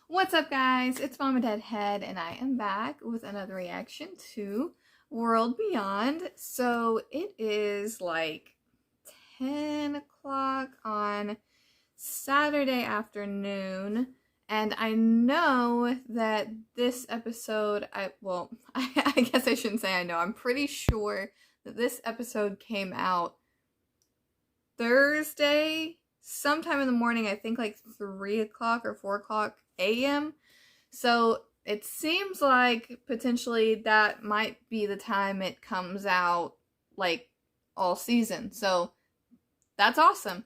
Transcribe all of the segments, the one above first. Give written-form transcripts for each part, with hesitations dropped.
What's up, guys? It's MamaDeadHead, and I am back with another reaction to World Beyond. So it is like 10 o'clock on Saturday afternoon, and I know that this episode, I guess I shouldn't say I know. I'm pretty sure that this episode came out Thursday, sometime in the morning, I think like 3 o'clock or 4 o'clock a.m. So it seems like potentially that might be the time it comes out, like, all season. So that's awesome.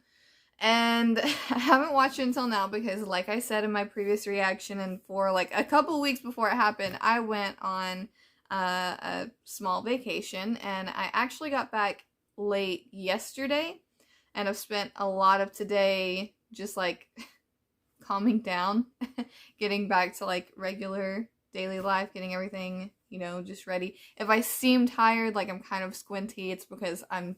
And I haven't watched it until now because, like I said in my previous reaction, and for like a couple weeks before it happened, I went on a small vacation, and I actually got back late yesterday, and I've spent a lot of today just like calming down, getting back to like regular daily life, getting everything, just ready. If I seem tired, like I'm kind of squinty, it's because I'm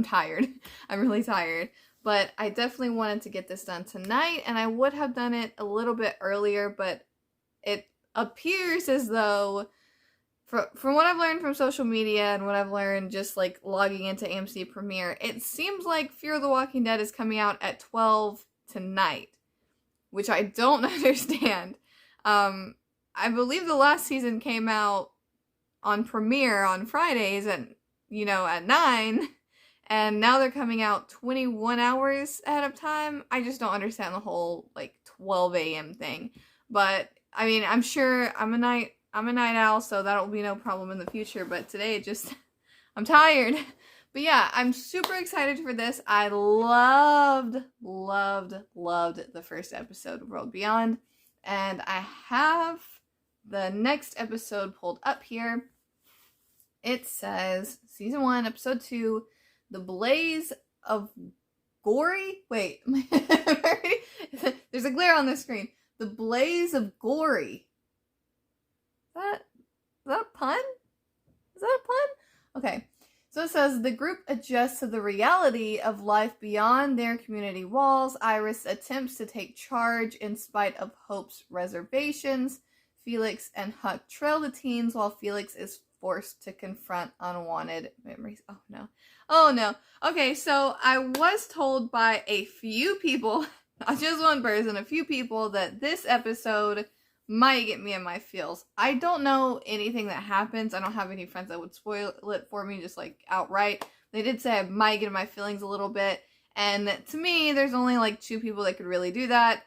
tired. I'm really tired. But I definitely wanted to get this done tonight, and I would have done it a little bit earlier, but it appears as though, from what I've learned from social media and what I've learned just like logging into AMC Premiere, it seems like Fear the Walking Dead is coming out at 12 tonight, which I don't understand. I believe the last season came out on Premiere on Fridays at 9, and now they're coming out 21 hours ahead of time. I just don't understand the whole like 12 a.m. thing. But I mean, I'm sure I'm a night owl, so that'll be no problem in the future. But today, I'm tired. But yeah, I'm super excited for this. I loved the first episode of World Beyond. And I have the next episode pulled up here. It says, Season 1, Episode 2, The Blaze of Gory? Wait, there's a glare on the screen. The Blaze of Gory. Is that a pun? Is that a pun? Okay. So it says, the group adjusts to the reality of life beyond their community walls. Iris attempts to take charge in spite of Hope's reservations. Felix and Huck trail the teens while Felix is forced to confront unwanted memories. Oh no. Oh no. Okay, so I was told by a few people, not just one person, a few people, that this episode might get me in my feels. I don't know anything that happens. I don't have any friends that would spoil it for me just like outright. They did say I might get in my feelings a little bit. And to me, there's only like two people that could really do that.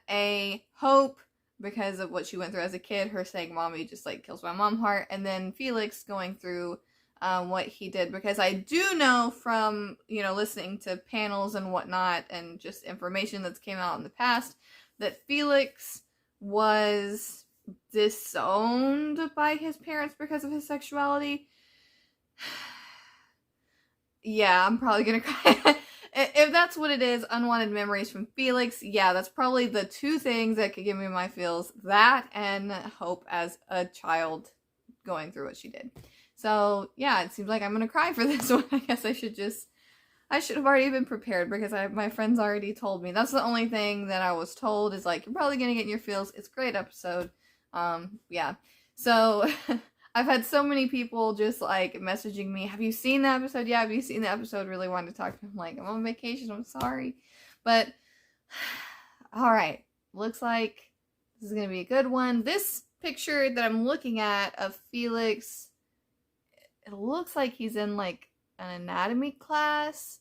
Hope, because of what she went through as a kid, her saying mommy just like kills my mom heart. And then Felix going through what he did, because I do know from, listening to panels and whatnot and just information that's came out in the past that Felix was disowned by his parents because of his sexuality. Yeah, I'm probably gonna cry. If that's what it is, unwanted memories from Felix, yeah, that's probably the two things that could give me my feels. That and Hope as a child going through what she did. So, yeah, it seems like I'm gonna cry for this one. I guess I should have already been prepared, because my friends already told me. That's the only thing that I was told, is like, you're probably gonna get in your feels. It's a great episode. Yeah. So I've had so many people just like messaging me, have you seen the episode? Yeah, have you seen the episode? Really wanted to talk to them. I'm like, I'm on vacation, I'm sorry. But alright. Looks like this is gonna be a good one. This picture that I'm looking at of Felix, it looks like he's in like an anatomy class,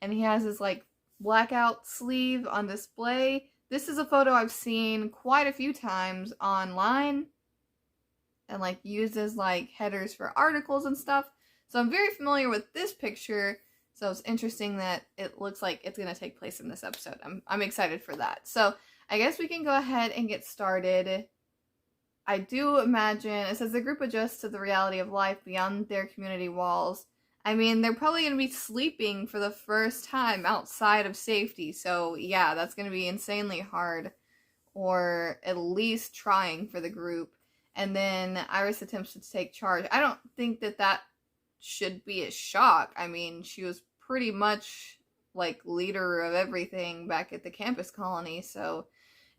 and he has his like blackout sleeve on display. This is a photo I've seen quite a few times online and like used as like headers for articles and stuff. So I'm very familiar with this picture. So it's interesting that it looks like it's going to take place in this episode. I'm excited for that. So I guess we can go ahead and get started. I do imagine, it says the group adjusts to the reality of life beyond their community walls. I mean, they're probably going to be sleeping for the first time outside of safety. So, yeah, that's going to be insanely hard. Or at least trying for the group. And then Iris attempts to take charge. I don't think that should be a shock. I mean, she was pretty much, like, leader of everything back at the campus colony. So,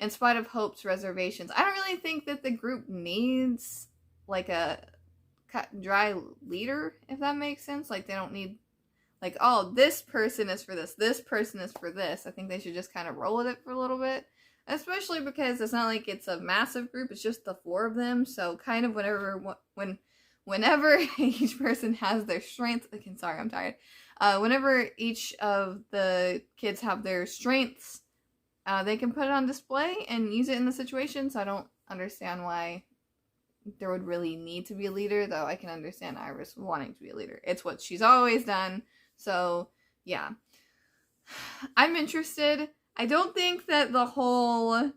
in spite of Hope's reservations. I don't really think that the group needs like a cut and dry leader, if that makes sense. Like, they don't need like, oh, this person is for this person is for this. I think they should just kind of roll with it for a little bit, especially because it's not like it's a massive group, it's just the 4 of them. So kind of whenever each person has their strengths, sorry, I'm tired. Whenever each of the kids have their strengths, they can put it on display and use it in the situation. So I don't understand why there would really need to be a leader, though I can understand Iris wanting to be a leader. It's what she's always done. So yeah, I'm interested. I don't think that the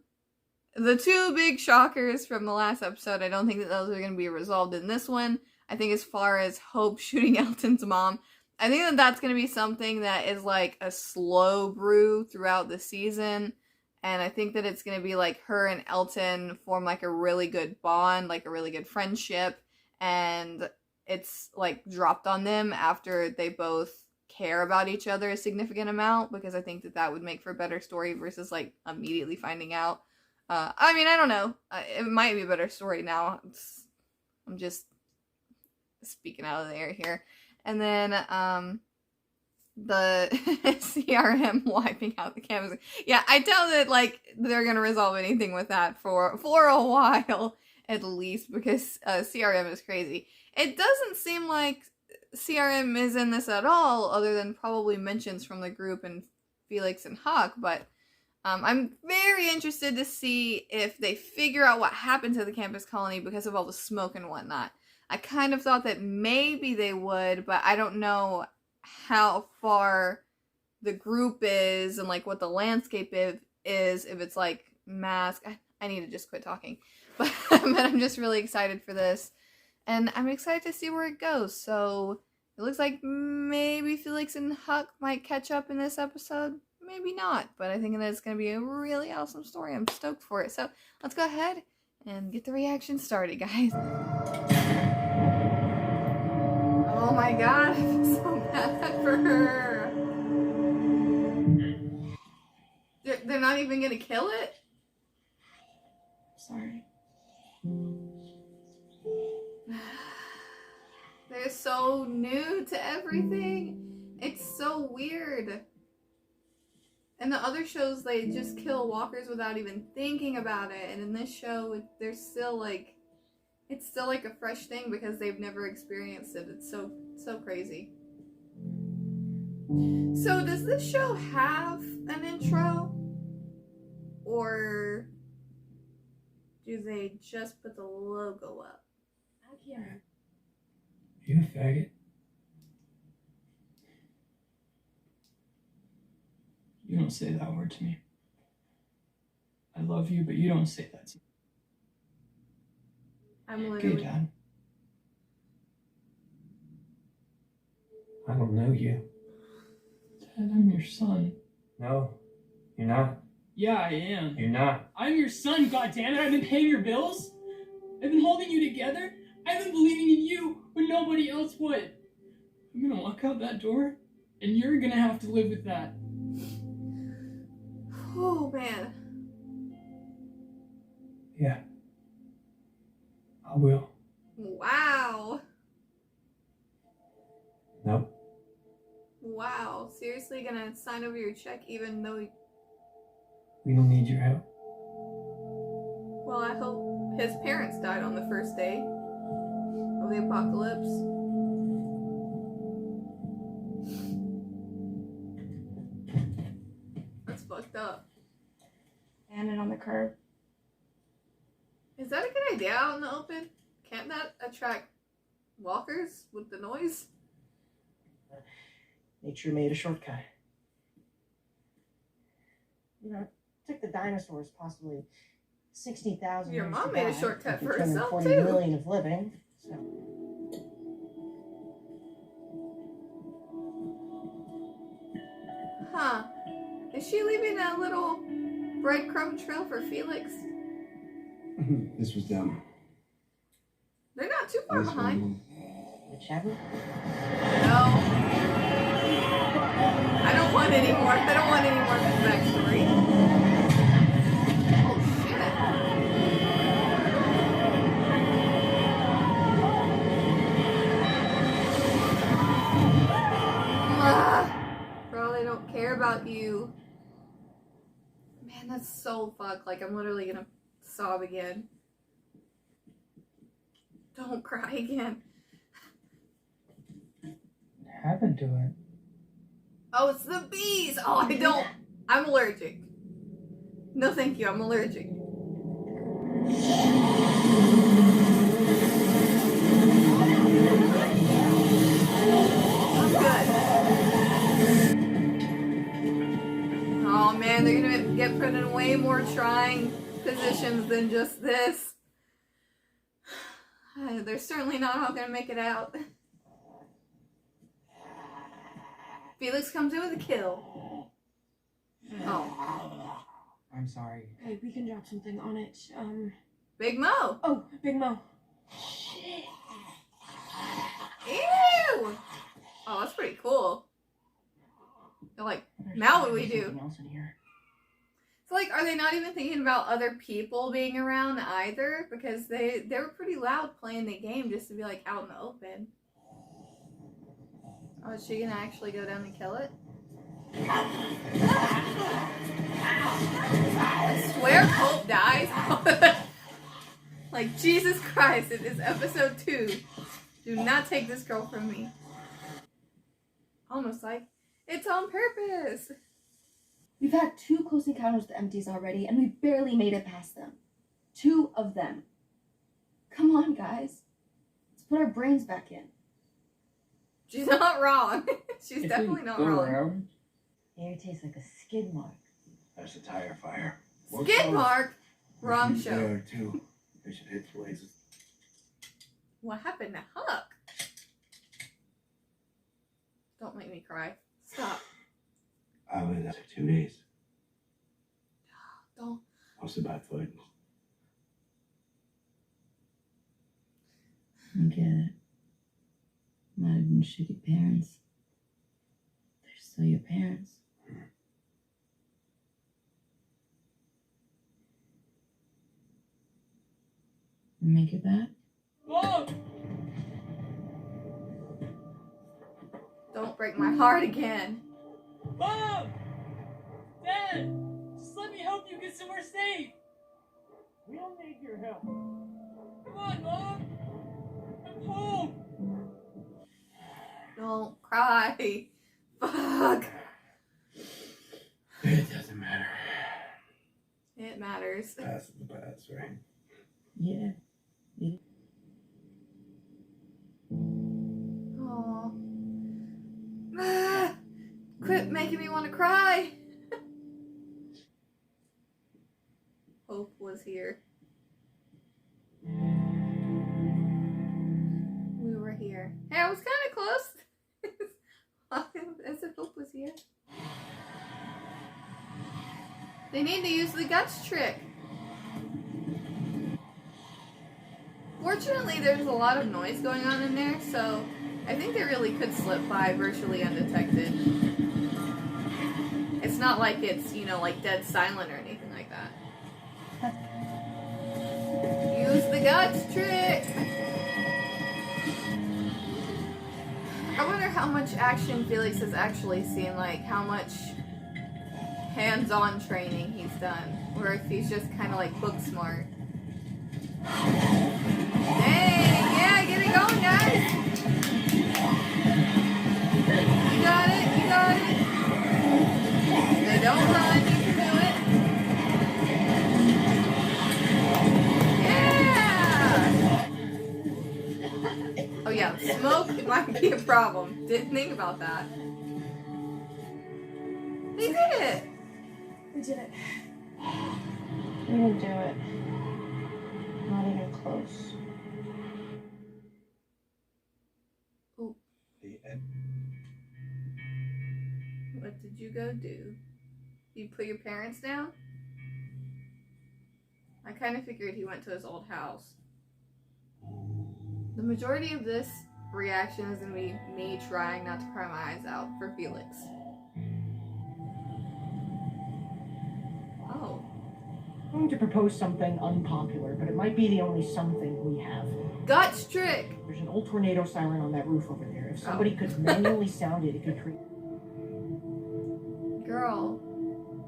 2 big shockers from the last episode, I don't think that those are going to be resolved in this one. I think as far as Hope shooting Elton's mom, I think that that's going to be something that is like a slow brew throughout the season. And I think that it's going to be like her and Elton form like a really good bond, like a really good friendship. And it's like dropped on them after they both care about each other a significant amount, because I think that that would make for a better story versus like immediately finding out. I mean, I don't know. It might be a better story now. I'm just speaking out of the air here. And then the CRM wiping out the cameras. Yeah, I doubt that like they're gonna resolve anything with that for a while at least, because CRM is crazy. It doesn't seem like CRM is in this at all, other than probably mentions from the group and Felix and Huck, but I'm very interested to see if they figure out what happened to the campus colony because of all the smoke and whatnot. I kind of thought that maybe they would, but I don't know how far the group is and like what the landscape is, if it's like mask. I need to just quit talking. But I'm just really excited for this. And I'm excited to see where it goes. So it looks like maybe Felix and Huck might catch up in this episode. Maybe not. But I think that it's going to be a really awesome story. I'm stoked for it. So let's go ahead and get the reaction started, guys. Oh my god, I feel so bad for her. They're not even going to kill it? Sorry. They're so new to everything. It's so weird. In the other shows, they just kill walkers without even thinking about it. And in this show, there's still like, it's still like a fresh thing because they've never experienced it. It's so crazy. So does this show have an intro? Or do they just put the logo up? I can't. You a faggot? You don't say that word to me. I love you, but you don't say that to me. I'm literally... Okay, Dad. I don't know you. Dad, I'm your son. No, you're not. Yeah, I am. You're not. I'm your son, goddammit. I've been paying your bills. I've been holding you together. I've been believing in you when nobody else would. I'm gonna walk out that door, and you're gonna have to live with that. Oh, man. Yeah. I will. Wow. Nope. Wow. Seriously gonna sign over your check even though... We don't need your help. Well, I hope his parents died on the first day of the apocalypse. That's fucked up. And it on the curb. Is that a good idea out in the open? Can't that attract walkers with the noise? Nature made a shortcut. You know, it took the dinosaurs possibly 60,000 years Your mom to made a die, shortcut for after herself 240 too. million of living. So Huh. Is she leaving a little breadcrumb trail for Felix? This was dumb. They're not too far behind. whichever. No. I don't want any more. I don't want any more of his backstory. Oh you. Man, that's so fucked. Like, I'm literally gonna sob again. Don't cry again. What happened to it? Oh, it's the bees! Oh, I don't. I'm allergic. No, thank you. I'm allergic. I'm good. Oh man, they're gonna get put in way more trying positions than just this. They're certainly not all gonna make it out. Felix comes in with a kill. Oh. I'm sorry. Hey, we can drop something on it. Big Mo! Oh, Big Mo. Ew! Oh, that's pretty cool. They're like, now what do we do? Something else in here. So, like, are they not even thinking about other people being around either? Because they were pretty loud playing the game just to be, like, out in the open. Oh, is she gonna actually go down and kill it? I swear Hope dies. Like, Jesus Christ, it is episode 2. Do not take this girl from me. Almost like, it's on purpose. We've had 2 close encounters with the empties already, and we barely made it past them. 2 of them. Come on, guys. Let's put our brains back in. She's not wrong. She's If definitely we not go wrong. around, Air tastes like a skid mark. That's a tire fire. Skid mark? Wrong show. There too. They should hit places. What happened to Huck? Don't make me cry. Stop. I was there for 2 days. Don't. Mostly by foot. I get it. Might have been shitty parents. They're still your parents. You make it back? Mom! Don't break my heart again. Mom! Dad! Just let me help you get somewhere safe! We don't need your help. Come on, Mom! I'm home! Don't cry. Fuck. It doesn't matter. It matters. Past is the past, right? Yeah. Aww. Ah, quit making me want to cry. Hope was here. We were here. Hey, I was kind of close. As if Hope was here. They need to use the guts trick. Fortunately, there's a lot of noise going on in there, so I think they really could slip by virtually undetected. It's not like it's, you know, like dead silent or anything like that. Use the guts trick! I wonder how much action Felix has actually seen, like how much hands-on training he's done, or if he's just kind of like book smart. Hey, yeah, get it going, guys! You got it, you got it! They don't run, you can do it! Yeah! Oh yeah, smoke might be a problem. Didn't think about that. They did it! We did it. We didn't do it. Not even close. The end. What did you go do? You put your parents down? I kind of figured he went to his old house. The majority of this reaction is going to be me trying not to cry my eyes out for Felix. Oh. I'm going to propose something unpopular, but it might be the only something we have. Guts trick! There's an old tornado siren on that roof over there. If somebody could manually sound it, it could create... Girl,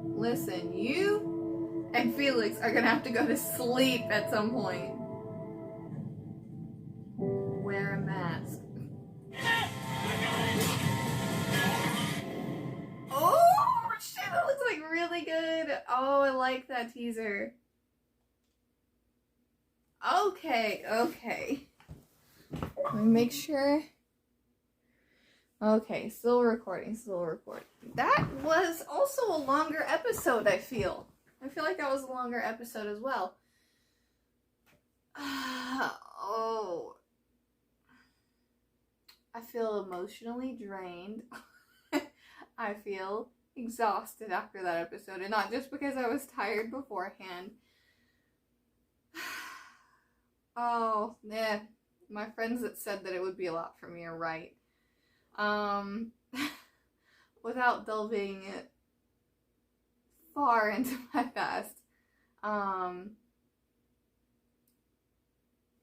listen, you and Felix are gonna have to go to sleep at some point. Wear a mask. Oh shit, that looks like really good. Oh, I like that teaser. Okay. Let me make sure. Okay, still recording. That was also a longer episode, I feel. I feel like that was a longer episode as well. Oh. I feel emotionally drained. I feel exhausted after that episode, and not just because I was tired beforehand. Oh, yeah. My friends that said that it would be a lot for me are right. Without delving far into my past,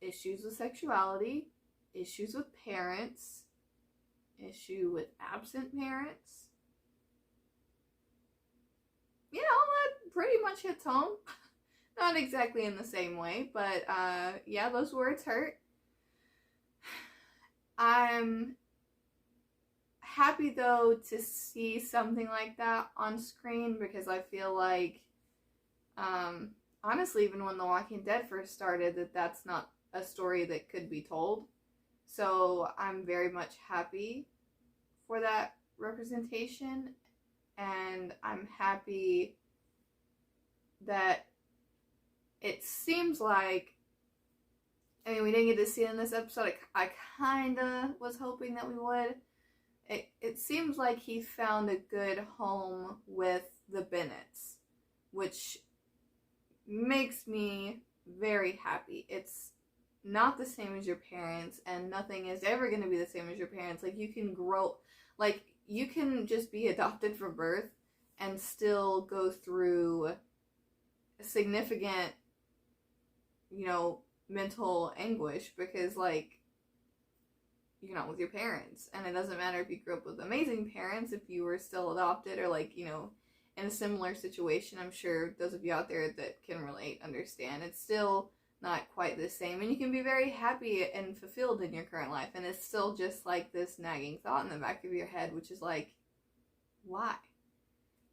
issues with sexuality, issues with parents, issue with absent parents. You know, that pretty much hits home. Not exactly in the same way, but yeah, those words hurt. I'm happy though to see something like that on screen, because I feel like honestly, even when The Walking Dead first started, that's not a story that could be told. So I'm very much happy for that representation, and I'm happy that it seems like, I mean, we didn't get to see it in this episode. I kind of was hoping that we would. It seems like he found a good home with the Bennetts, which makes me very happy. It's not the same as your parents, and nothing is ever going to be the same as your parents. Like, you can grow, like, you can just be adopted from birth and still go through significant, you know, mental anguish, because, like, you're not with your parents. And it doesn't matter if you grew up with amazing parents, if you were still adopted, or, like, you know, in a similar situation. I'm sure those of you out there that can relate understand. It's still not quite the same, and you can be very happy and fulfilled in your current life, and it's still just like this nagging thought in the back of your head, which is like, why?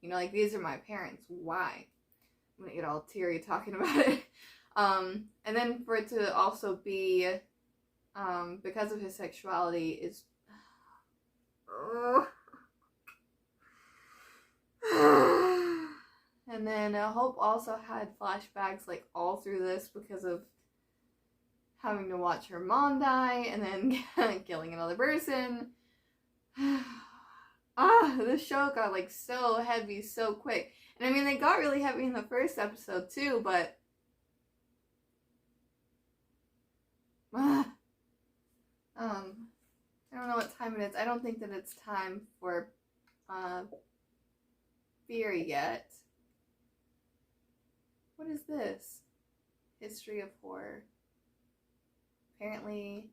You know, like, these are my parents, why? I'm gonna get all teary talking about it. And then for it to also be, because of his sexuality, is and then Hope also had flashbacks, like, all through this because of having to watch her mom die and then killing another person. The show got, like, so heavy so quick. And I mean, they got really heavy in the first episode too, but I don't know what time it is. I don't think that it's time for Fear yet. What is this? History of Horror. Apparently,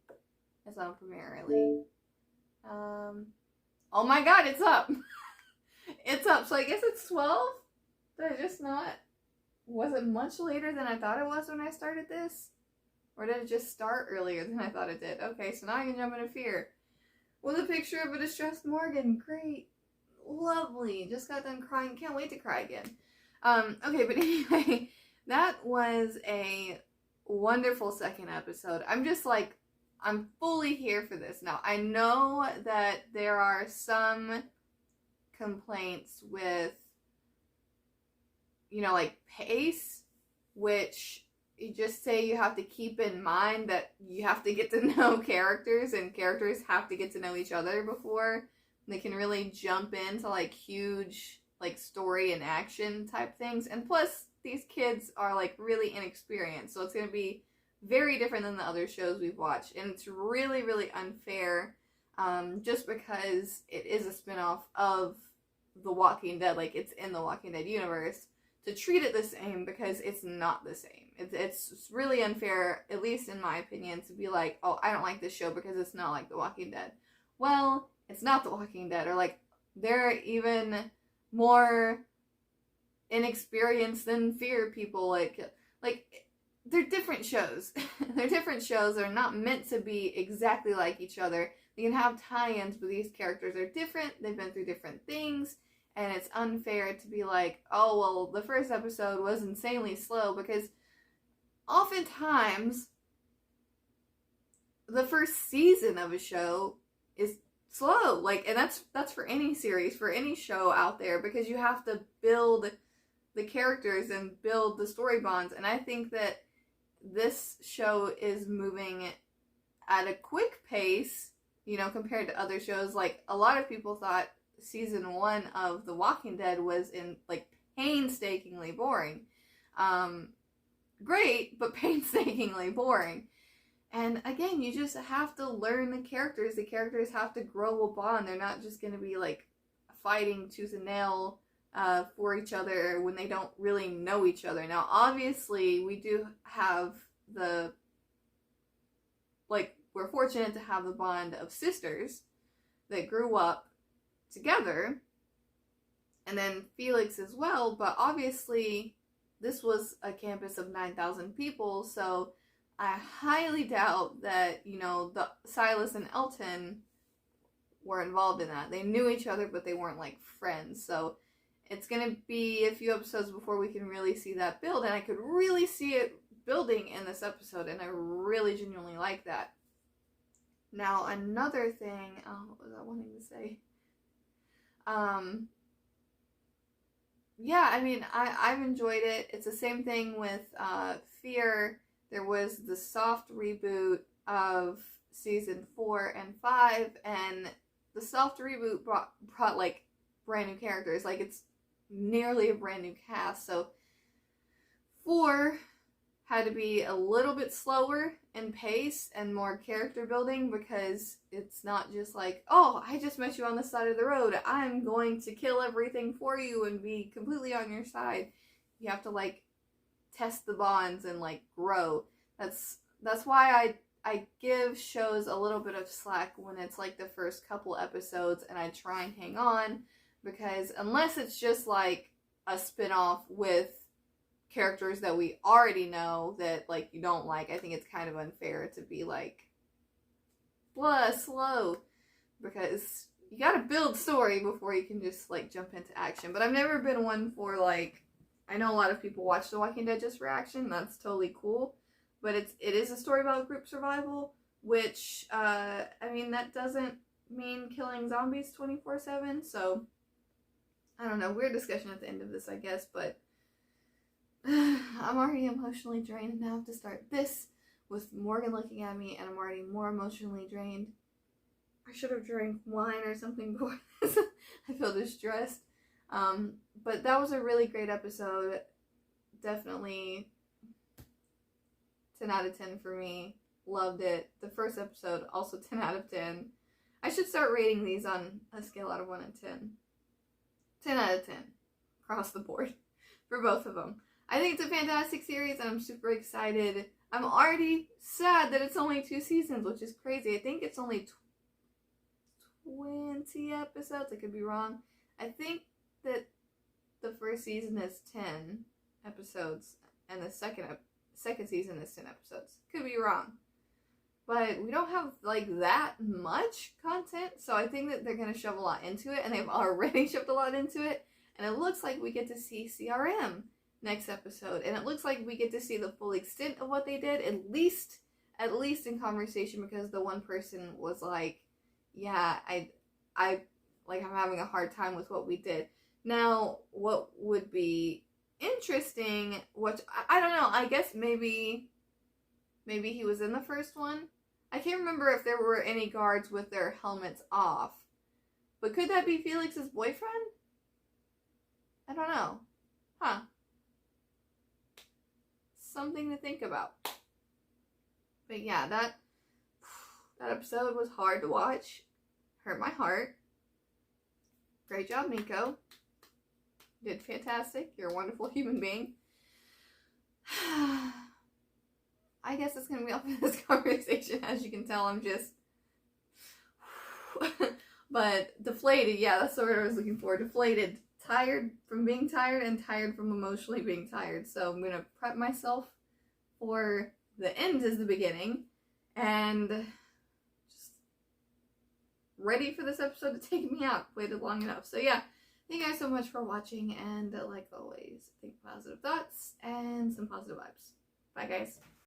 it's on Premiere early. Oh my god, it's up! It's up, so I guess it's 12? Did I just not... Was it much later than I thought it was when I started this? Or did it just start earlier than I thought it did? Okay, so now I can jump into Fear. With a picture of a distressed Morgan. Great. Lovely. Just got done crying. Can't wait to cry again. Okay, but anyway, that was a wonderful second episode. I'm just like, I'm fully here for this now. I know that there are some complaints with, you know, like, pace, which you just say you have to keep in mind that you have to get to know characters, and characters have to get to know each other before they can really jump into, like, huge, like, story and action type things. And plus, these kids are, like, really inexperienced, so it's going to be very different than the other shows we've watched, and it's really, really unfair, just because it is a spinoff of The Walking Dead, like, it's in the Walking Dead universe, to treat it the same, because it's not the same. It's really unfair, at least in my opinion, to be like, oh, I don't like this show because it's not like The Walking Dead. Well, it's not The Walking Dead, or, like, there are even more inexperienced than Fear people. Like they're different shows. They're different shows. They're not meant to be exactly like each other. They can have tie-ins, but these characters are different. They've been through different things, and it's unfair to be like, oh, well, the first episode was insanely slow, because oftentimes the first season of a show is slow. Like, and that's for any series, for any show out there, because you have to build the characters and build the story bonds. And I think that this show is moving at a quick pace, you know, compared to other shows. Like, a lot of people thought season 1 of The Walking Dead was painstakingly boring. Great, but painstakingly boring. And again, you just have to learn the characters. The characters have to grow a bond. They're not just going to be like fighting tooth and nail for each other when they don't really know each other. Now, obviously, we do have we're fortunate to have the bond of sisters that grew up together, and then Felix as well, but obviously this was a campus of 9,000 people, so I highly doubt that, you know, the Silas and Elton were involved in that. They knew each other, but they weren't like friends, so it's gonna be a few episodes before we can really see that build, and I could really see it building in this episode, and I really genuinely like that. Now, another thing, what was I wanting to say? Yeah, I mean, I've enjoyed it. It's the same thing with Fear. There was the soft reboot of season 4 and 5, and the soft reboot brought like brand new characters. Like, it's nearly a brand new cast. So 4 had to be a little bit slower in pace and more character building, because it's not just like, oh, I just met you on the side of the road, I'm going to kill everything for you and be completely on your side. You have to like test the bonds and like grow. That's why I give shows a little bit of slack when it's like the first couple episodes, and I try and hang on, because unless it's just like a spin-off with characters that we already know that like you don't like, I think it's kind of unfair to be like slow, because you gotta build story before you can just like jump into action. But I've never been one for like, I know a lot of people watch The Walking Dead just for action. That's totally cool, but it is a story about group survival, which I mean, that doesn't mean killing zombies 24/7. So I don't know, weird discussion at the end of this, I guess, but I'm already emotionally drained, and now I have to start this with Morgan looking at me, and I'm already more emotionally drained. I should have drank wine or something before this. I feel distressed. But that was a really great episode. Definitely 10 out of 10 for me. Loved it. The first episode, also 10 out of 10. I should start rating these on a scale out of 1 to 10. 10 out of 10. Across the board. For both of them. I think it's a fantastic series, and I'm super excited. I'm already sad that it's only 2 seasons, which is crazy. I think it's only 20 episodes. I could be wrong. I think that the first season is 10 episodes, and the second season is 10 episodes. Could be wrong. But we don't have, like, that much content, so I think that they're going to shove a lot into it, and they've already shoved a lot into it, and it looks like we get to see CRM next episode, and it looks like we get to see the full extent of what they did, at least in conversation, because the one person was like, yeah, I'm having a hard time with what we did. Now, what would be interesting, which I don't know, I guess maybe he was in the first one. I can't remember if there were any guards with their helmets off, but could that be Felix's boyfriend? I don't know. Huh. Something to think about. But yeah, that episode was hard to watch. Hurt my heart. Great job, Nico. You did fantastic. You're a wonderful human being. I guess that's going to be all for this conversation. As you can tell, I'm just... but deflated. Yeah, that's the word I was looking for. Deflated. tired from being tired and tired from emotionally being tired. So I'm gonna prep myself for the end is the beginning, and just ready for this episode to take me out. Waited long enough. So yeah, thank you guys so much for watching, and like always, think positive thoughts and some positive vibes. Bye guys.